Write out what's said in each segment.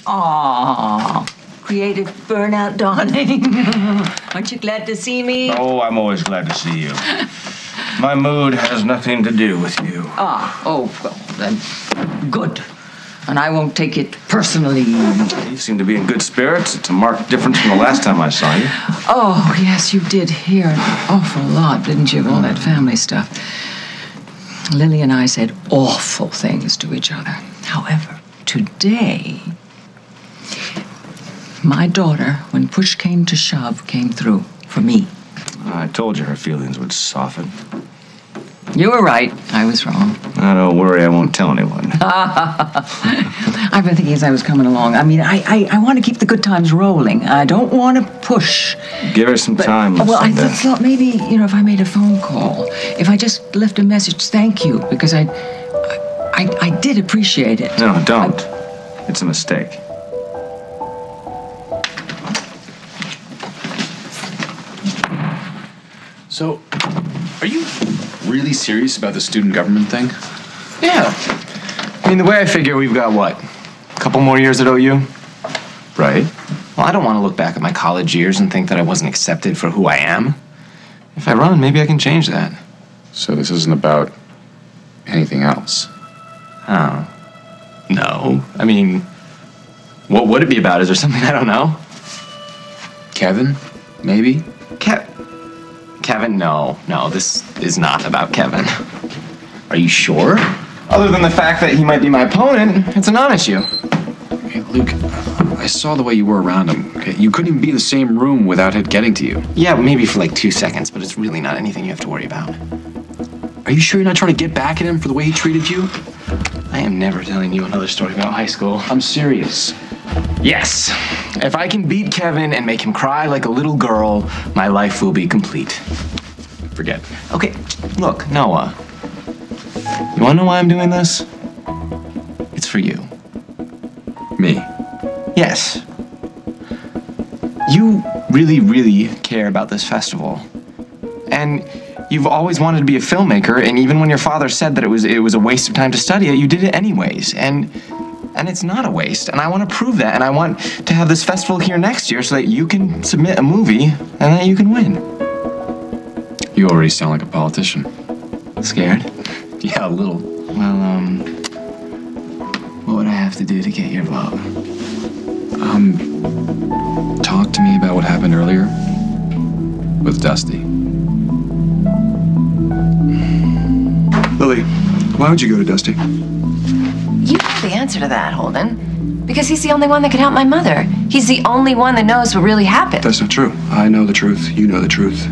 Aww. Creative burnout dawning. Aren't you glad to see me? Oh, I'm always glad to see you. My mood has nothing to do with you. Oh, well, then, good. And I won't take it personally. You seem to be in good spirits. It's a marked difference from the last time I saw you. Oh, yes, you did hear an awful lot, didn't you, of all that family stuff. Lily and I said awful things to each other. However, today, my daughter, when push came to shove, came through for me. I told you her feelings would soften. You were right. I was wrong. Don't worry, I won't tell anyone. I've been thinking as I was coming along. I mean, I want to keep the good times rolling. I don't want to push. Give her some time, Well, I Lucinda. thought maybe, if I made a phone call, if I just left a message, thank you, because I did appreciate it. No, don't. It's a mistake. So, are you really serious about the student government thing? Yeah. I mean, the way I figure, we've got, what, a couple more years at OU? Right. Well, I don't want to look back at my college years and think that I wasn't accepted for who I am. If I run, maybe I can change that. So this isn't about anything else? Oh. No. I mean, what would it be about? Is there something I don't know? Kevin? Maybe? Kevin, no, this is not about Kevin. Are you sure? Other than the fact that he might be my opponent, it's a non-issue. Hey, Luke, I saw the way you were around him. Okay? You couldn't even be in the same room without it getting to you. Yeah, maybe for like 2 seconds, but it's really not anything you have to worry about. Are you sure you're not trying to get back at him for the way he treated you? I am never telling you another story about high school. I'm serious. Yes. If I can beat Kevin and make him cry like a little girl, my life will be complete. Forget. Okay, look, Noah. You wanna know why I'm doing this? It's for you. Me? Yes. You really, really care about this festival. And you've always wanted to be a filmmaker, and even when your father said that it was a waste of time to study it, you did it anyways. And it's not a waste, and I want to prove that, and I want to have this festival here next year so that you can submit a movie and that you can win. You already sound like a politician. Scared? Yeah, a little. Well, what would I have to do to get your vote? Talk to me about what happened earlier with Dusty. Lily, why would you go to Dusty? You know the answer to that, Holden. Because he's the only one that can help my mother. He's the only one that knows what really happened. That's not true. I know the truth. You know the truth.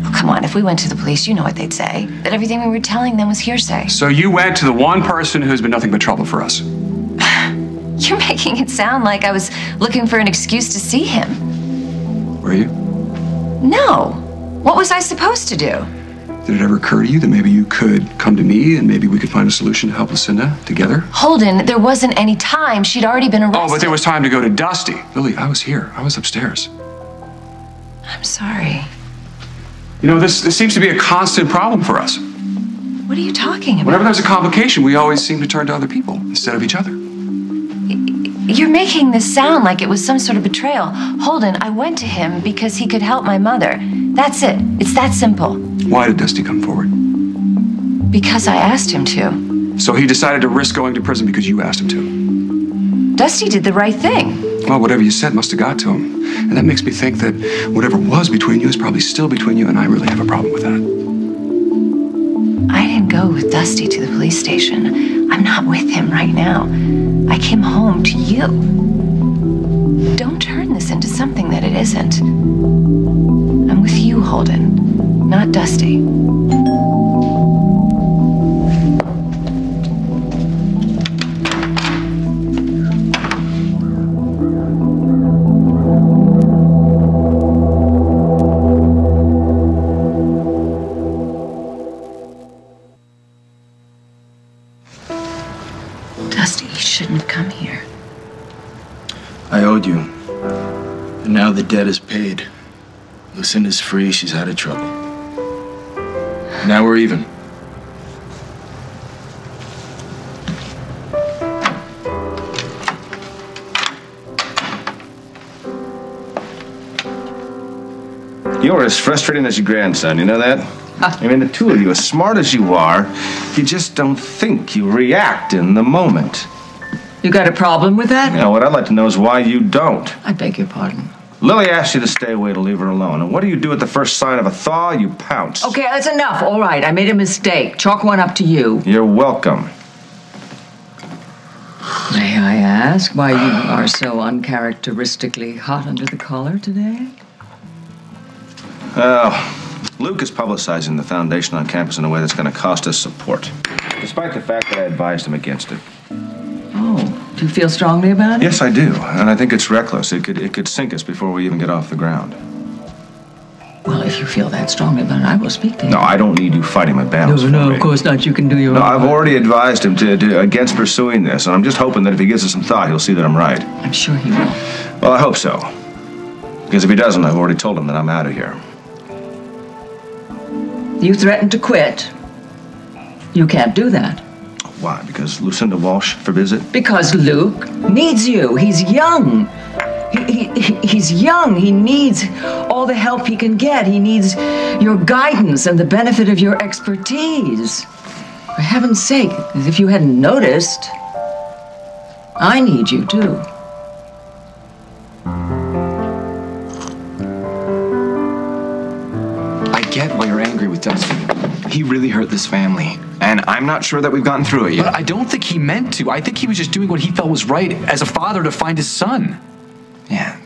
Oh, come on, if we went to the police, you know what they'd say. That everything we were telling them was hearsay. So you went to the one person who's been nothing but trouble for us. You're making it sound like I was looking for an excuse to see him. Were you? No. What was I supposed to do? Did it ever occur to you that maybe you could come to me and maybe we could find a solution to help Lucinda together? Holden, there wasn't any time. She'd already been arrested. Oh, but there was time to go to Dusty. Lily, I was here. I was upstairs. I'm sorry. You know, this seems to be a constant problem for us. What are you talking about? Whenever there's a complication, we always seem to turn to other people instead of each other. You're making this sound like it was some sort of betrayal. Holden, I went to him because he could help my mother. That's it. It's that simple. Why did Dusty come forward? Because I asked him to. So he decided to risk going to prison because you asked him to. Dusty did the right thing. Well, whatever you said must have got to him. And that makes me think that whatever was between you is probably still between you, and I really have a problem with that. I didn't go with Dusty to the police station. I'm not with him right now. I came home to you. Don't turn this into something that it isn't. I'm with you, Holden, not Dusty. Dusty, you shouldn't have come here. I owed you. And now the debt is paid. Lucinda's free, she's out of trouble. Now we're even. You're as frustrating as your grandson, you know that? I mean, the two of you, as smart as you are, you just don't think, you react in the moment. You got a problem with that? Now, what I'd like to know is why you don't. I beg your pardon. Lily asked you to stay away to leave her alone. And what do you do at the first sign of a thaw? You pounce. Okay, that's enough. All right, I made a mistake. Chalk one up to you. You're welcome. May I ask why you are so uncharacteristically hot under the collar today? Luke is publicizing the foundation on campus in a way that's going to cost us support, despite the fact that I advised him against it. Oh, do you feel strongly about it? Yes, I do, and I think it's reckless. It could sink us before we even get off the ground. Well, if you feel that strongly about it, I will speak to him. No, I don't need you fighting my battles. No, of course not. You can do your own. No, I've already advised him against pursuing this, and I'm just hoping that if he gives it some thought, he'll see that I'm right. I'm sure he will. Well, I hope so. Because if he doesn't, I've already told him that I'm out of here. You threatened to quit. You can't do that. Why? Because Lucinda Walsh forbids it? Because Luke needs you. He's young. He's young. He needs all the help he can get. He needs your guidance and the benefit of your expertise. For heaven's sake, as if you hadn't noticed, I need you too. I get why you're angry with Dusty. He really hurt this family. And I'm not sure that we've gotten through it yet. But I don't think he meant to. I think he was just doing what he felt was right as a father to find his son. Yeah.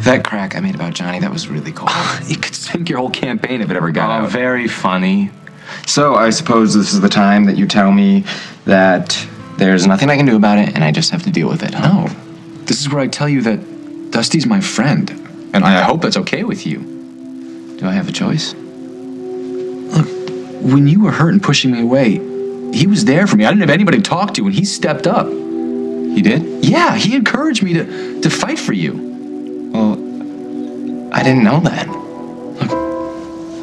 That crack I made about Johnny, that was really cool. It could sink your whole campaign if it ever got out. Very funny. So I suppose this is the time that you tell me that there's nothing I can do about it and I just have to deal with it, huh? No. This is where I tell you that Dusty's my friend. And I hope that's okay with you. Do I have a choice? Look, when you were hurt and pushing me away, he was there for me. I didn't have anybody to talk to, and he stepped up. He did? Yeah, he encouraged me to fight for you. Well, I didn't know that. Look,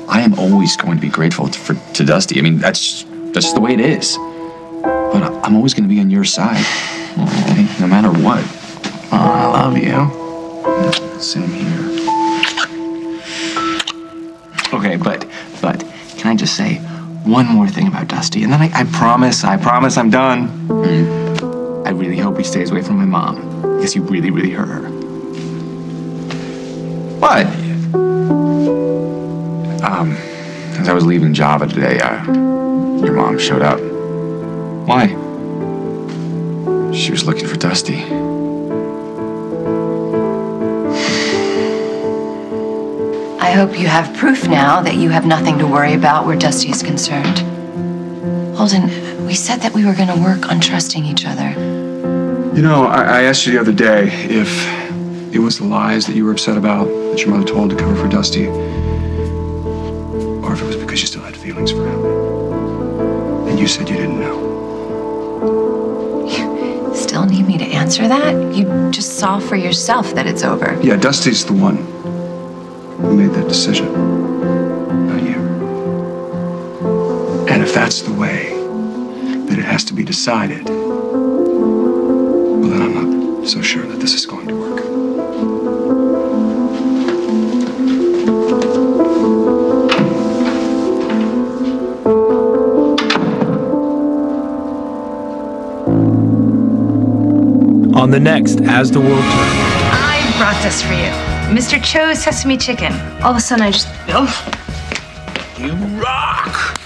I am always going to be grateful to Dusty. I mean, that's just the way it is. But I'm always going to be on your side, okay? No matter what. Oh, I love you. Same here. Okay, but can I just say one more thing about Dusty, and then I promise I'm done. I really hope he stays away from my mom, because you really, really hurt her. What? As I was leaving Java today, your mom showed up. Why? She was looking for Dusty. I hope you have proof now that you have nothing to worry about where Dusty is concerned. Holden, we said that we were going to work on trusting each other. You know, I asked you the other day if it was the lies that you were upset about that your mother told to cover for Dusty, or if it was because you still had feelings for him. And you said you didn't know. You still need me to answer that? You just saw for yourself that it's over. Yeah, Dusty's the one who made that decision, not you. And if that's the way that it has to be decided, well, then I'm not so sure that this is going to work. On the next As the World Turns. I brought this for you. Mr. Cho's sesame chicken. All of a sudden I just... You rock!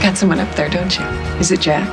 Got someone up there, don't you? Is it Jack?